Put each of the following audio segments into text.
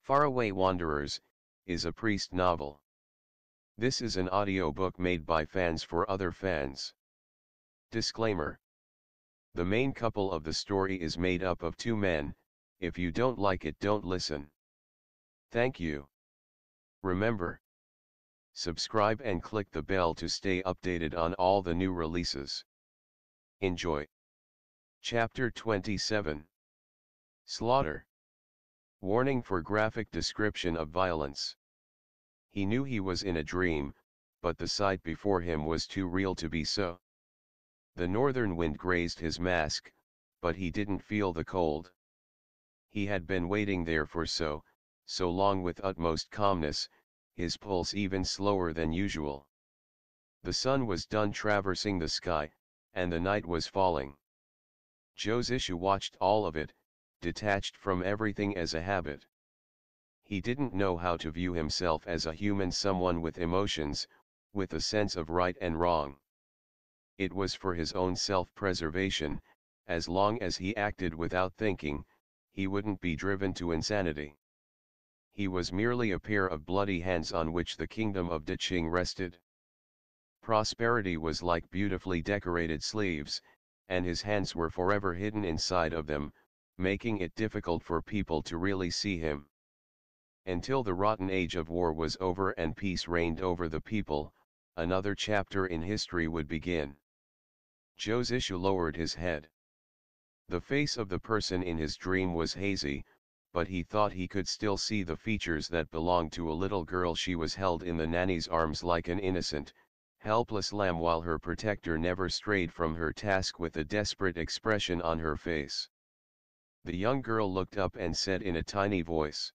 Faraway Wanderers is a priest novel. This is an audiobook made by fans for other fans. Disclaimer. The main couple of the story is made up of two men. If you don't like it, don't listen. Thank you. Remember, subscribe and click the bell to stay updated on all the new releases. Enjoy. Chapter 27. Slaughter. Warning for graphic description of violence. He knew he was in a dream, but the sight before him was too real to be so. The northern wind grazed his mask, but he didn't feel the cold. He had been waiting there for so long with utmost calmness, his pulse even slower than usual. The sun was done traversing the sky, and the night was falling. Ch27 watched all of it, detached from everything as a habit. He didn't know how to view himself as a human, someone with emotions, with a sense of right and wrong. It was for his own self-preservation. As long as he acted without thinking, he wouldn't be driven to insanity. He was merely a pair of bloody hands on which the kingdom of Diqing rested. Prosperity was like beautifully decorated sleeves, and his hands were forever hidden inside of them, making it difficult for people to really see him. Until the rotten age of war was over and peace reigned over the people, another chapter in history would begin. Ch27 lowered his head. The face of the person in his dream was hazy, but he thought he could still see the features that belonged to a little girl. She was held in the nanny's arms like an innocent, helpless lamb, while her protector never strayed from her task with a desperate expression on her face. The young girl looked up and said in a tiny voice,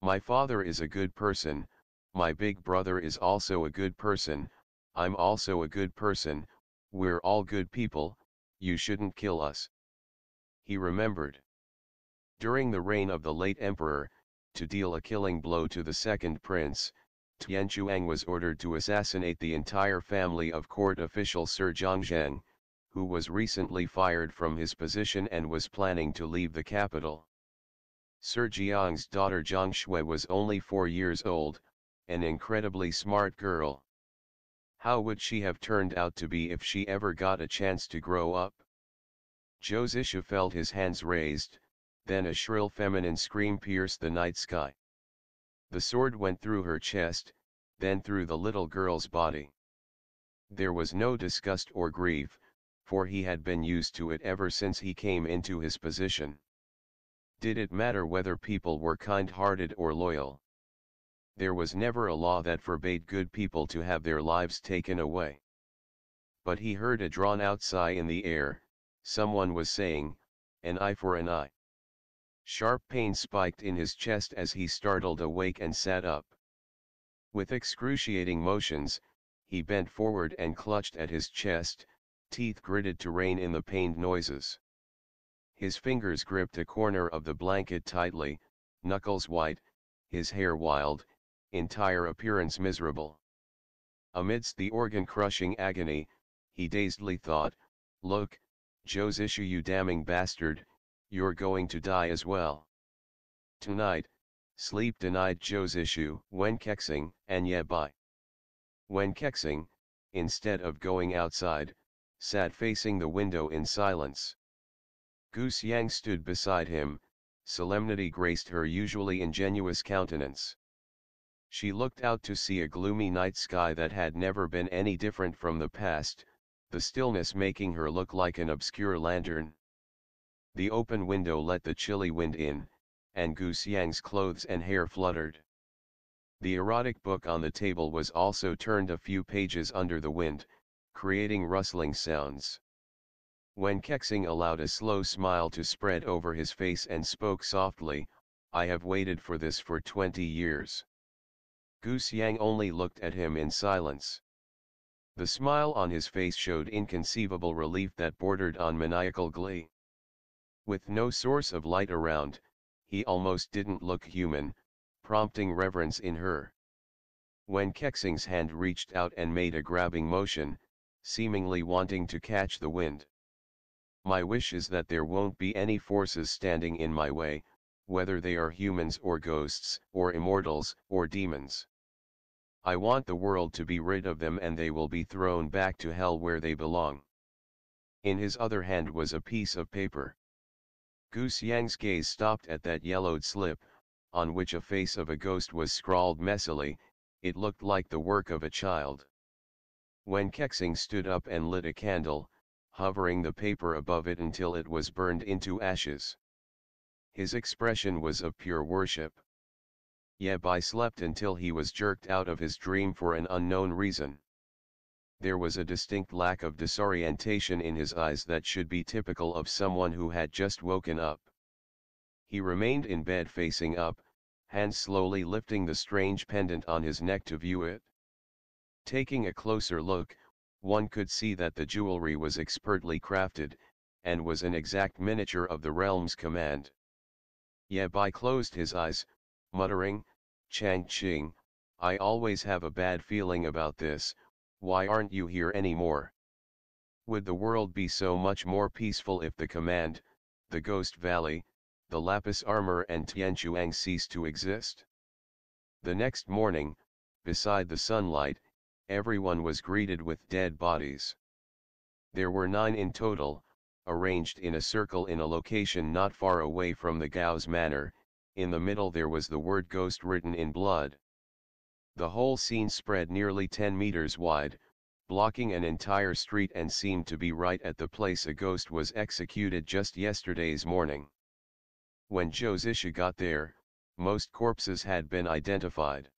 "My father is a good person, my big brother is also a good person, I'm also a good person, we're all good people, you shouldn't kill us." He remembered. During the reign of the late emperor, to deal a killing blow to the second prince, Tianquang was ordered to assassinate the entire family of court official Sir Zhang, who was recently fired from his position and was planning to leave the capital. Sir Jiang's daughter Zhang Shui was only 4 years old, an incredibly smart girl. How would she have turned out to be if she ever got a chance to grow up? Ch27 felt his hands raised, then a shrill feminine scream pierced the night sky. The sword went through her chest, then through the little girl's body. There was no disgust or grief, for he had been used to it ever since he came into his position. Did it matter whether people were kind-hearted or loyal? There was never a law that forbade good people to have their lives taken away. But he heard a drawn-out sigh in the air. Someone was saying, "An eye for an eye." Sharp pain spiked in his chest as he startled awake and sat up. With excruciating motions, he bent forward and clutched at his chest, teeth gritted to rein in the pained noises. His fingers gripped a corner of the blanket tightly, knuckles white, his hair wild, entire appearance miserable. Amidst the organ-crushing agony, he dazedly thought, "Look, Ch27, you damning bastard, you're going to die as well." Tonight, sleep denied Ch27 when Kexing and Yebai. When Kexing, instead of going outside, sat facing the window in silence. Wuxia stood beside him, solemnity graced her usually ingenuous countenance. She looked out to see a gloomy night sky that had never been any different from the past, the stillness making her look like an obscure lantern. The open window let the chilly wind in, and Wuxia's clothes and hair fluttered. The erotic book on the table was also turned a few pages under the wind, creating rustling sounds. When Kexing allowed a slow smile to spread over his face and spoke softly, "I have waited for this for 20 years. Wuxia only looked at him in silence. The smile on his face showed inconceivable relief that bordered on maniacal glee. With no source of light around, he almost didn't look human, prompting reverence in her. When Kexing's hand reached out and made a grabbing motion, seemingly wanting to catch the wind. "My wish is that there won't be any forces standing in my way, whether they are humans or ghosts, or immortals, or demons. I want the world to be rid of them and they will be thrown back to hell where they belong. In his other hand was a piece of paper. Gu Xiang's gaze stopped at that yellowed slip, on which a face of a ghost was scrawled messily. It looked like the work of a child. When Kexing stood up and lit a candle, hovering the paper above it until it was burned into ashes. His expression was of pure worship. Ye Bai slept until he was jerked out of his dream for an unknown reason. There was a distinct lack of disorientation in his eyes that should be typical of someone who had just woken up. He remained in bed facing up, hands slowly lifting the strange pendant on his neck to view it. Taking a closer look, one could see that the jewelry was expertly crafted, and was an exact miniature of the realm's command. Ye Bai closed his eyes, muttering, "Chang Qing, I always have a bad feeling about this. Why aren't you here anymore? Would the world be so much more peaceful if the command, the Ghost Valley, the Lapis Armor and Tianchuang ceased to exist?" The next morning, beside the sunlight, everyone was greeted with dead bodies. There were 9 in total, arranged in a circle in a location not far away from the Gao's manor. In the middle there was the word ghost written in blood. The whole scene spread nearly 10 meters wide, blocking an entire street and seemed to be right at the place a ghost was executed just yesterday's morning. When Zhou Zisha got there, most corpses had been identified.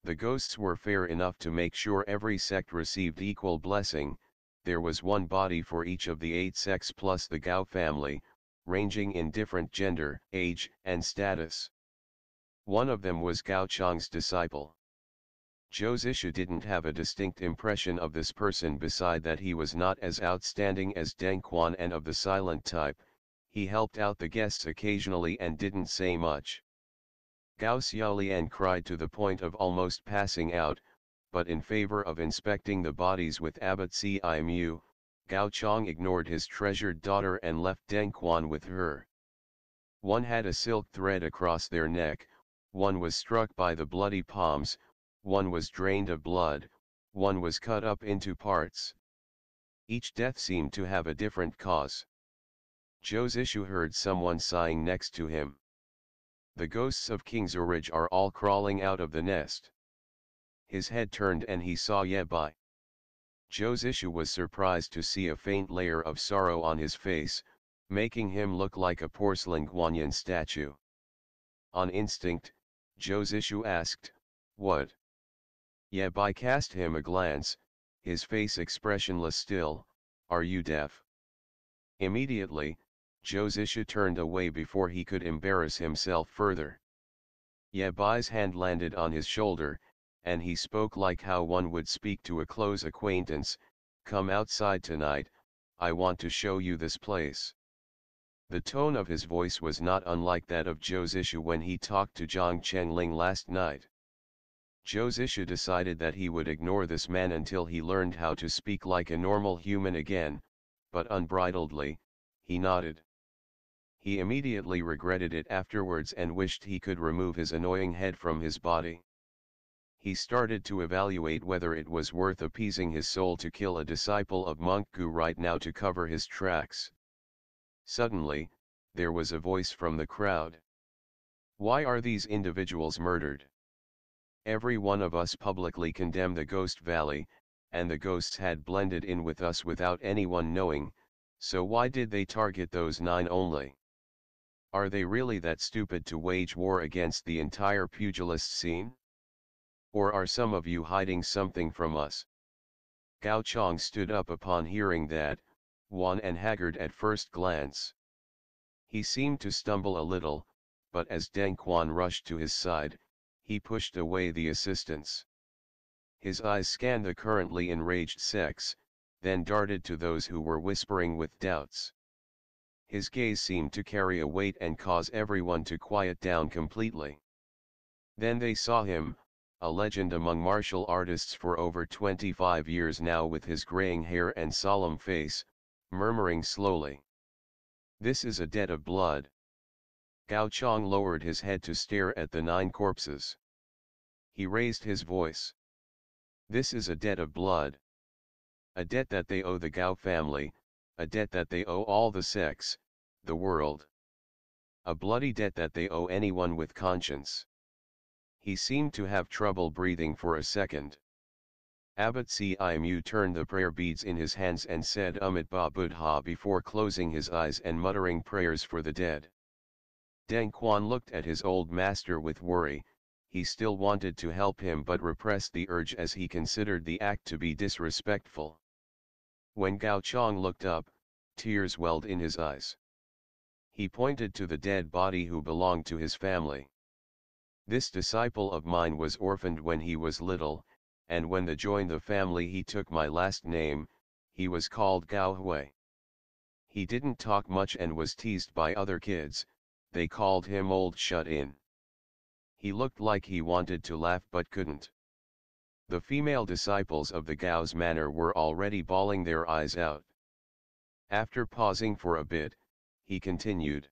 The ghosts were fair enough to make sure every sect received equal blessing. There was one body for each of the 8 sects plus the Gao family, ranging in different gender, age, and status. One of them was Gao Chang's disciple. Zhou Zisha didn't have a distinct impression of this person beside that he was not as outstanding as Deng Quan and of the silent type. He helped out the guests occasionally and didn't say much. Gao Xiaolian cried to the point of almost passing out, but in favor of inspecting the bodies with Abbot Cimu, Gao Chang ignored his treasured daughter and left Deng Quan with her. One had a silk thread across their neck, one was struck by the bloody palms, one was drained of blood, one was cut up into parts. Each death seemed to have a different cause. Zhou Zishu heard someone sighing next to him. The ghosts of King Zurij are all crawling out of the nest. His head turned and he saw Ye Bai. Zhou Zishu was surprised to see a faint layer of sorrow on his face, making him look like a porcelain Guanyin statue. On instinct, Zhou Zishu asked, "What?" Ye Bai cast him a glance, his face expressionless still. "Are you deaf?" Immediately, Zhou Zishu turned away before he could embarrass himself further. Ye Bai's hand landed on his shoulder, and he spoke like how one would speak to a close acquaintance. "Come outside tonight, I want to show you this place." The tone of his voice was not unlike that of Zhou Zishu when he talked to Zhang Chenling last night. Zhou Zishu decided that he would ignore this man until he learned how to speak like a normal human again, but unbridledly, he nodded. He immediately regretted it afterwards and wished he could remove his annoying head from his body. He started to evaluate whether it was worth appeasing his soul to kill a disciple of Monk Gu right now to cover his tracks. Suddenly, there was a voice from the crowd. "Why are these individuals murdered? Every one of us publicly condemned the Ghost Valley, and the ghosts had blended in with us without anyone knowing, so why did they target those 9 only? Are they really that stupid to wage war against the entire pugilist scene? Or are some of you hiding something from us?" Gao Chang stood up upon hearing that, wan and haggard at first glance. He seemed to stumble a little, but as Deng Quan rushed to his side, he pushed away the assistants. His eyes scanned the currently enraged sects, then darted to those who were whispering with doubts. His gaze seemed to carry a weight and cause everyone to quiet down completely. Then they saw him, a legend among martial artists for over 25 years now, with his graying hair and solemn face, murmuring slowly, "This is a debt of blood." Gao Chong lowered his head to stare at the 9 corpses. He raised his voice. This is a debt of blood. A debt that they owe the Gao family, a debt that they owe all the sects, the world. A bloody debt that they owe anyone with conscience. He seemed to have trouble breathing for a second. Abbot Simu turned the prayer beads in his hands and said Amit Ba Buddha before closing his eyes and muttering prayers for the dead. Deng Quan looked at his old master with worry. He still wanted to help him but repressed the urge as he considered the act to be disrespectful. When Gao Chong looked up, tears welled in his eyes. He pointed to the dead body who belonged to his family. This disciple of mine was orphaned when he was little, and when they joined the family he took my last name. He was called Gao Hui. He didn't talk much and was teased by other kids. They called him Old Shut-In. He looked like he wanted to laugh but couldn't. The female disciples of the Gao's manor were already bawling their eyes out. After pausing for a bit, he continued.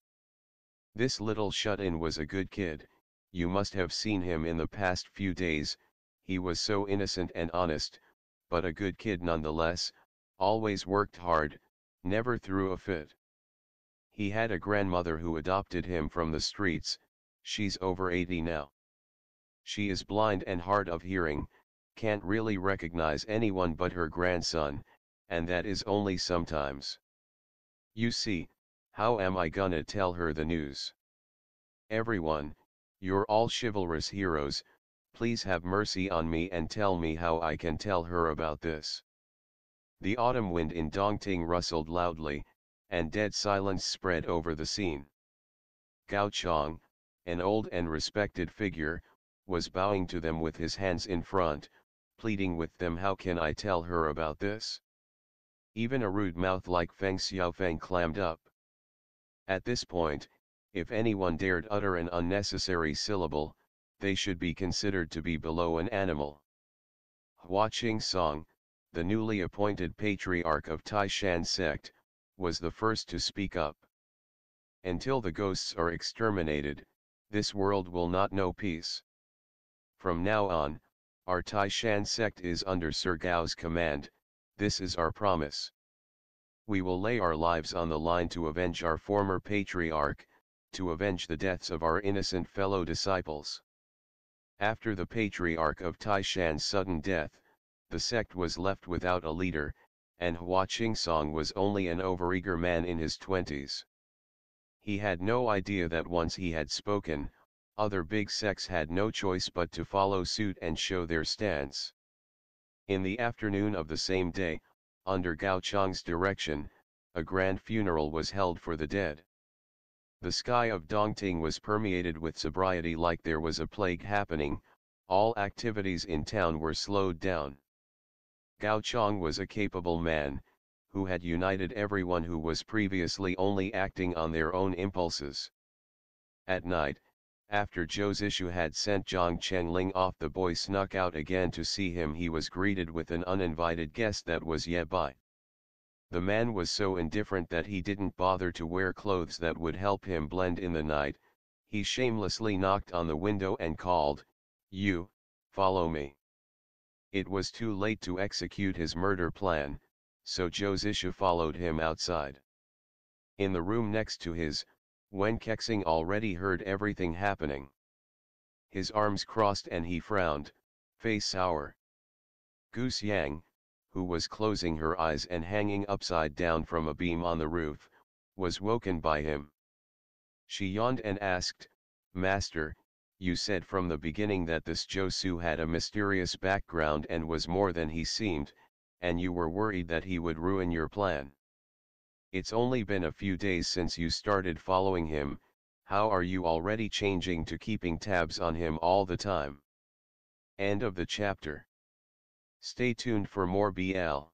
This little shut-in was a good kid. You must have seen him in the past few days. He was so innocent and honest, but a good kid nonetheless, always worked hard, never threw a fit. He had a grandmother who adopted him from the streets. She's over 80 now. She is blind and hard of hearing, can't really recognize anyone but her grandson, and that is only sometimes. You see, how am I gonna tell her the news? Everyone, you're all chivalrous heroes, please have mercy on me and tell me how I can tell her about this. The autumn wind in Dongting rustled loudly, and dead silence spread over the scene. Gao Chong, an old and respected figure, was bowing to them with his hands in front, pleading with them. How can I tell her about this? Even a rude mouth like Feng Xiaofeng clammed up. At this point, if anyone dared utter an unnecessary syllable, they should be considered to be below an animal. Hua Qing Song, the newly appointed patriarch of Taishan sect, was the first to speak up. Until the ghosts are exterminated, this world will not know peace. From now on, our Taishan sect is under Sir Gao's command. This is our promise. We will lay our lives on the line to avenge our former patriarch, to avenge the deaths of our innocent fellow disciples. After the patriarch of Taishan's sudden death, the sect was left without a leader, and Hua Qingsong was only an overeager man in his 20s. He had no idea that once he had spoken, other big sects had no choice but to follow suit and show their stance. In the afternoon of the same day, under Gao Chong's direction, a grand funeral was held for the dead. The sky of Dongting was permeated with sobriety like there was a plague happening. All activities in town were slowed down. Gao Chong was a capable man, who had united everyone who was previously only acting on their own impulses. At night, after Zhou Zishu had sent Zhang Chenling off, the boy snuck out again to see him. He was greeted with an uninvited guest that was Ye Bai. The man was so indifferent that he didn't bother to wear clothes that would help him blend in the night. He shamelessly knocked on the window and called, "You, follow me." It was too late to execute his murder plan, so Zhou Zishu followed him outside. In the room next to his, Wen Kexing already heard everything happening. His arms crossed and he frowned, face sour. Goose Yang, who was closing her eyes and hanging upside down from a beam on the roof, was woken by him. She yawned and asked, "Master, you said from the beginning that this Josu had a mysterious background and was more than he seemed, and you were worried that he would ruin your plan. It's only been a few days since you started following him. How are you already changing to keeping tabs on him all the time?" End of the chapter. Stay tuned for more BL.